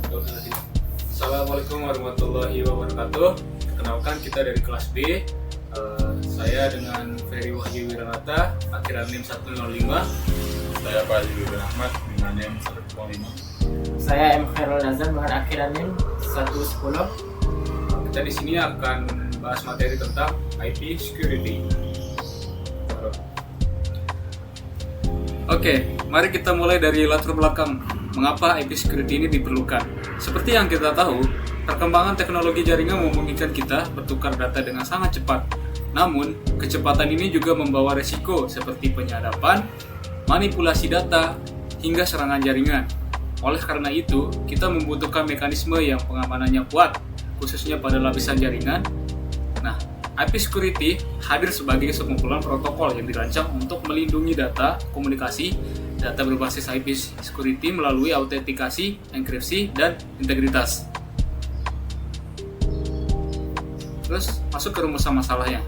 Assalamualaikum warahmatullahi wabarakatuh. Kenalkan, kita dari kelas B. Saya dengan Ferry Wahyu Wiranata, akhiran NIM 105. Saya Pak Zubir Ahmad dengan NIM 105. Saya M. Khairul Nazar dengan akhiran NIM 110. Kita di sini akan bahas materi tentang IP security. Oke, mari kita mulai dari latar belakang mengapa IP security ini diperlukan. Seperti yang kita tahu, perkembangan teknologi jaringan memungkinkan kita bertukar data dengan sangat cepat. Namun, kecepatan ini juga membawa resiko seperti penyadapan, manipulasi data, hingga serangan jaringan. Oleh karena itu, kita membutuhkan mekanisme yang pengamanannya kuat, khususnya pada lapisan jaringan. Nah, IP security hadir sebagai sekumpulan protokol yang dirancang untuk melindungi data komunikasi, data berbasis IP security melalui autentikasi, enkripsi, dan integritas. Terus masuk ke rumusan masalahnya.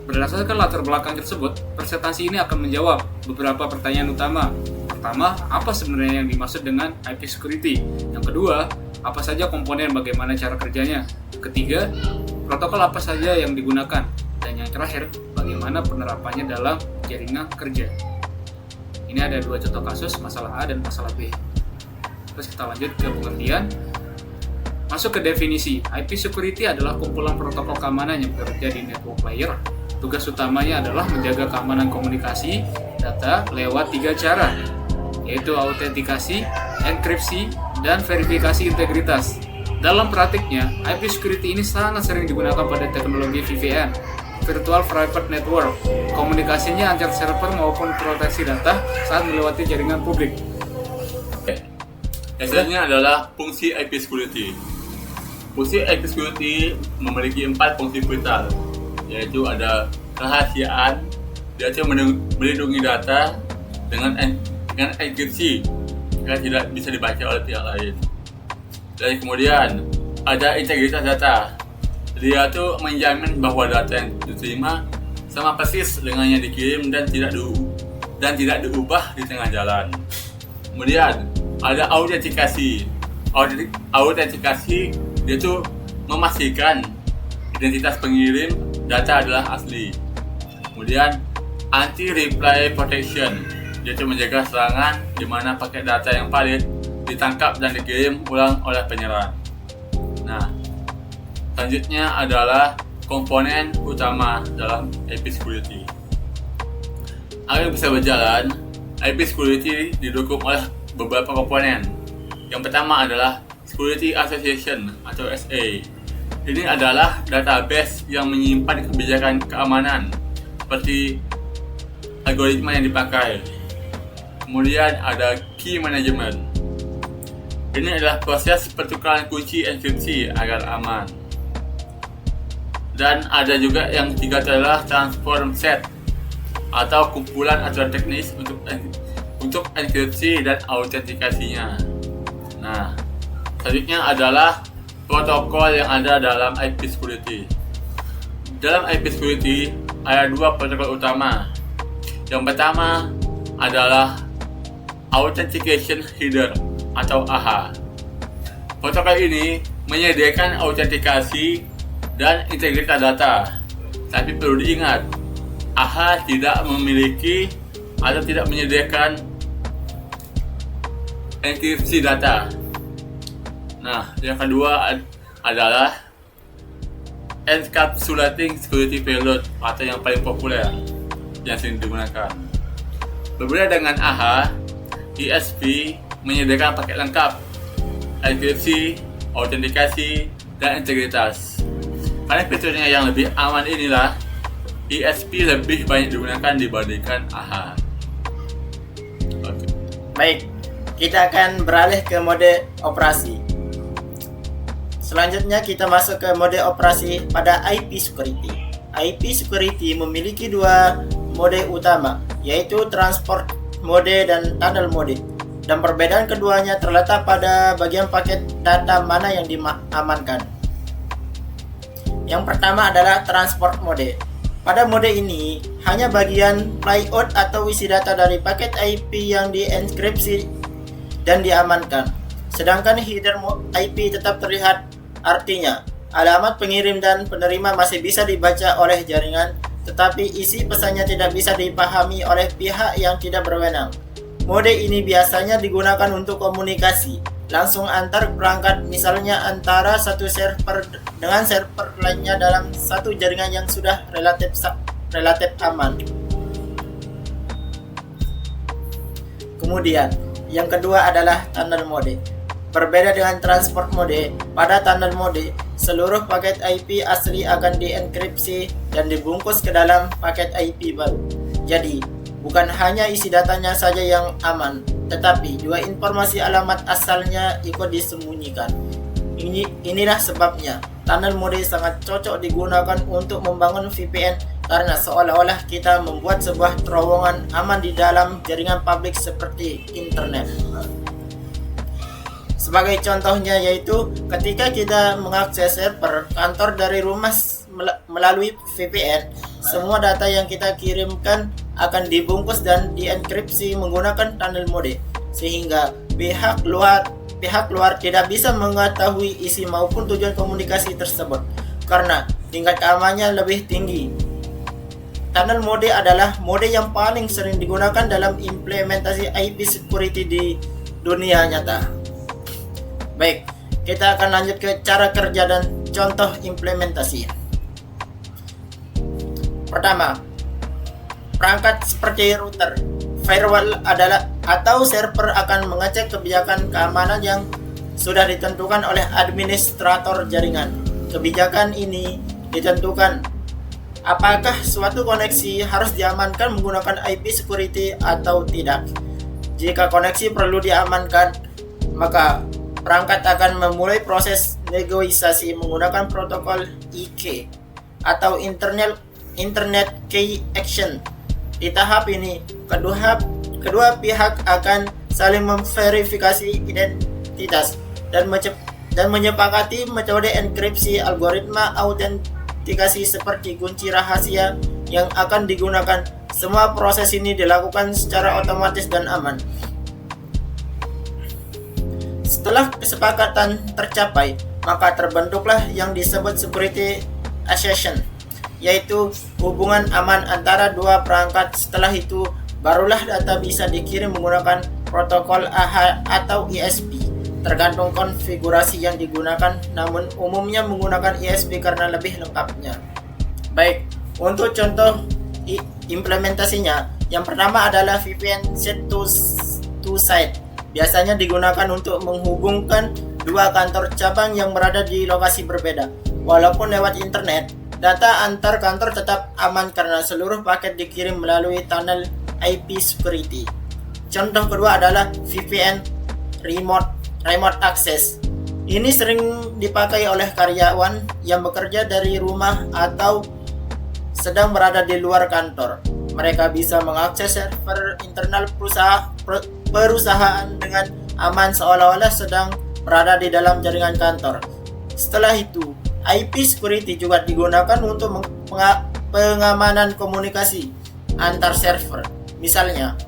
Berdasarkan latar belakang tersebut, presentasi ini akan menjawab beberapa pertanyaan utama. Pertama, apa sebenarnya yang dimaksud dengan IP security? Yang kedua, apa saja komponen, bagaimana cara kerjanya? Ketiga, protokol apa saja yang digunakan? Dan yang terakhir, bagaimana penerapannya dalam jaringan kerja? Ini ada dua contoh kasus, masalah A dan masalah B. Terus kita lanjut ke pengertian. Masuk ke definisi. IP security adalah kumpulan protokol keamanan yang bekerja di network layer. Tugas utamanya adalah menjaga keamanan komunikasi data lewat 3 cara, yaitu autentikasi, enkripsi, dan verifikasi integritas. Dalam praktiknya, IP security ini sangat sering digunakan pada teknologi VPN, Virtual Private Network, komunikasinya antar server maupun proteksi data saat melewati jaringan publik. Hasilnya adalah fungsi IP security. Fungsi IP security memiliki 4 fungsi vital, yaitu ada kerahasiaan, yaitu melindungi data dengan enkripsi jika tidak bisa dibaca oleh pihak lain. Dan kemudian ada integritas data. Dia tuh menjamin bahwa data yang diterima sama persis dengan yang dikirim dan tidak diubah di tengah jalan. Kemudian ada autentikasi. Autentikasi dia tuh memastikan identitas pengirim data adalah asli. Kemudian anti-reply protection. Dia tuh menjaga serangan di mana paket data yang valid ditangkap dan dikirim ulang oleh penyerang. Nah, selanjutnya adalah komponen utama dalam IP security. Agar bisa berjalan, IP security didukung oleh beberapa komponen. Yang pertama adalah Security Association atau SA. Ini adalah database yang menyimpan kebijakan keamanan seperti algoritma yang dipakai. Kemudian ada Key Management. Ini adalah proses pertukaran kunci enkripsi agar aman. Dan ada juga yang ketiga adalah transform set atau kumpulan aturan teknis untuk enkripsi dan autentikasinya. Nah, selanjutnya adalah protokol yang ada dalam IP security. Dalam IP security ada 2 protokol utama. Yang pertama adalah Authentication Header atau AHA. Protokol ini menyediakan autentikasi dan integritas data. Tapi perlu diingat, AHA tidak memiliki atau tidak menyediakan enkripsi data. Nah, yang kedua adalah Encapsulating Security Payload atau yang paling populer yang sering digunakan. Berbeda dengan AHA, ESP menyediakan paket lengkap enkripsi, autentikasi, dan integritas. Karena fiturnya yang lebih aman inilah, ESP lebih banyak digunakan dibandingkan AHA. Baik, kita akan beralih ke mode operasi. Selanjutnya kita masuk ke mode operasi pada IP security. IP security memiliki 2 mode utama, yaitu transport mode dan tunnel mode. Dan perbedaan keduanya terletak pada bagian paket data mana yang diamankan. Yang pertama adalah transport mode. Pada mode ini, hanya bagian flyout atau isi data dari paket IP yang dienkripsi dan diamankan. sedangkan header IP tetap terlihat. Artinya, alamat pengirim dan penerima masih bisa dibaca oleh jaringan, tetapi isi pesannya tidak bisa dipahami oleh pihak yang tidak berwenang. Mode ini biasanya digunakan untuk komunikasi langsung antar perangkat, misalnya antara satu server dengan server lainnya dalam satu jaringan yang sudah relatif aman. Kemudian, yang kedua adalah tunnel mode. Berbeda dengan transport mode, pada tunnel mode, seluruh paket IP asli akan dienkripsi dan dibungkus ke dalam paket IP baru. Jadi, bukan hanya isi datanya saja yang aman, tetapi juga informasi alamat asalnya ikut disembunyikan. Inilah sebabnya tunnel mode sangat cocok digunakan untuk membangun VPN, karena seolah-olah kita membuat sebuah terowongan aman di dalam jaringan publik seperti internet. Sebagai contohnya yaitu ketika kita mengakses server kantor dari rumah melalui VPN, semua data yang kita kirimkan akan dibungkus dan dienkripsi menggunakan tunnel mode, sehingga pihak luar tidak bisa mengetahui isi maupun tujuan komunikasi tersebut karena tingkat keamanannya lebih tinggi. Tunnel mode adalah mode yang paling sering digunakan dalam implementasi IP security di dunia nyata. Baik, kita akan lanjut ke cara kerja dan contoh implementasi. Pertama, perangkat seperti router, firewall atau server akan mengecek kebijakan keamanan yang sudah ditentukan oleh administrator jaringan. Kebijakan ini ditentukan apakah suatu koneksi harus diamankan menggunakan IP security atau tidak. Jika koneksi perlu diamankan, maka perangkat akan memulai proses negosiasi menggunakan protokol IK atau Internet Key Action. Di tahap ini, kedua pihak akan saling memverifikasi identitas dan menyepakati metode enkripsi algoritma autentikasi seperti kunci rahasia yang akan digunakan. Semua proses ini dilakukan secara otomatis dan aman. Setelah kesepakatan tercapai, maka terbentuklah yang disebut security accession, yaitu hubungan aman antara dua perangkat. Setelah itu, barulah data bisa dikirim menggunakan protokol AH atau ISP, tergantung konfigurasi yang digunakan, namun umumnya menggunakan ISP karena lebih lengkapnya. Baik, untuk contoh implementasinya, yang pertama adalah VPN set to site. Biasanya digunakan untuk menghubungkan dua kantor cabang yang berada di lokasi berbeda. Walaupun lewat internet, data antar kantor tetap aman karena seluruh paket dikirim melalui tunnel IP security. Contoh kedua adalah VPN remote access. Ini sering dipakai oleh karyawan yang bekerja dari rumah atau sedang berada di luar kantor. Mereka bisa mengakses server internal perusahaan dengan aman seolah-olah sedang berada di dalam jaringan kantor. Setelah itu, IP security juga digunakan untuk pengamanan komunikasi antar server. Misalnya,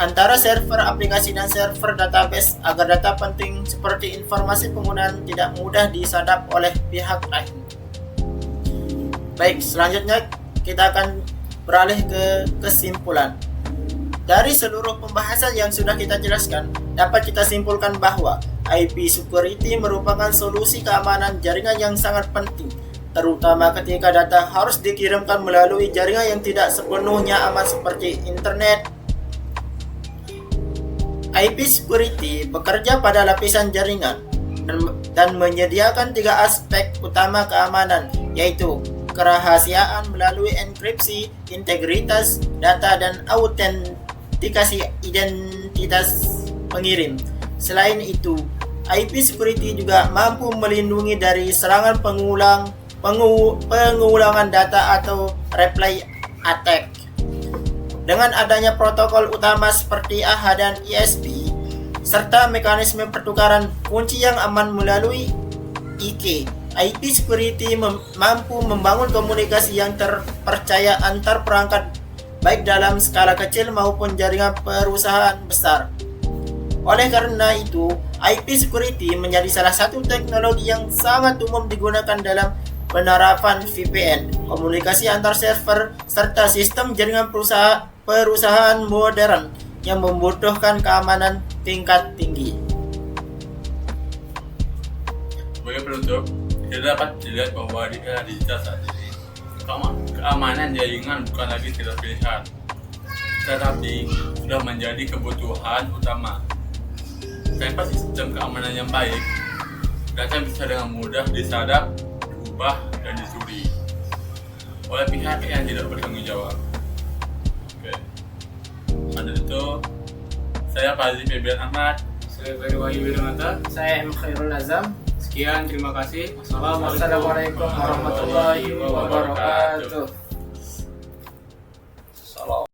antara server aplikasi dan server database agar data penting seperti informasi penggunaan tidak mudah disadap oleh pihak lain. Baik, selanjutnya kita akan beralih ke kesimpulan. Dari seluruh pembahasan yang sudah kita jelaskan, dapat kita simpulkan bahwa IP security merupakan solusi keamanan jaringan yang sangat penting, terutama ketika data harus dikirimkan melalui jaringan yang tidak sepenuhnya aman seperti internet. IP security bekerja pada lapisan jaringan dan menyediakan tiga aspek utama keamanan, yaitu kerahasiaan melalui enkripsi, integritas data, dan autentikasi identitas pengirim. Selain itu, IP security juga mampu melindungi dari serangan pengulangan data atau replay attack. Dengan adanya protokol utama seperti AH dan ISP, serta mekanisme pertukaran kunci yang aman melalui IK, IP security mampu membangun komunikasi yang terpercaya antar perangkat, baik dalam skala kecil maupun jaringan perusahaan besar. Oleh karena itu, IP security menjadi salah satu teknologi yang sangat umum digunakan dalam penerapan VPN, komunikasi antar server, serta sistem jaringan perusahaan modern yang membutuhkan keamanan tingkat tinggi. Sebagai penutup, kita dapat dilihat bahwa di era digital saat ini, keamanan jaringan bukan lagi sekedar pilihan, tetapi sudah menjadi kebutuhan utama. Tanpa sistem keamanan yang baik, data bisa dengan mudah disadap, diubah, dan dicuri oleh pihak yang tidak bertanggung jawab. Oke. Pada itu, saya Fazli Febian Ahmad. Saya Ferry Wahyu Wiranata. Saya M. Khairul Azam. Sekian, terima kasih. Wassalamualaikum warahmatullahi wabarakatuh.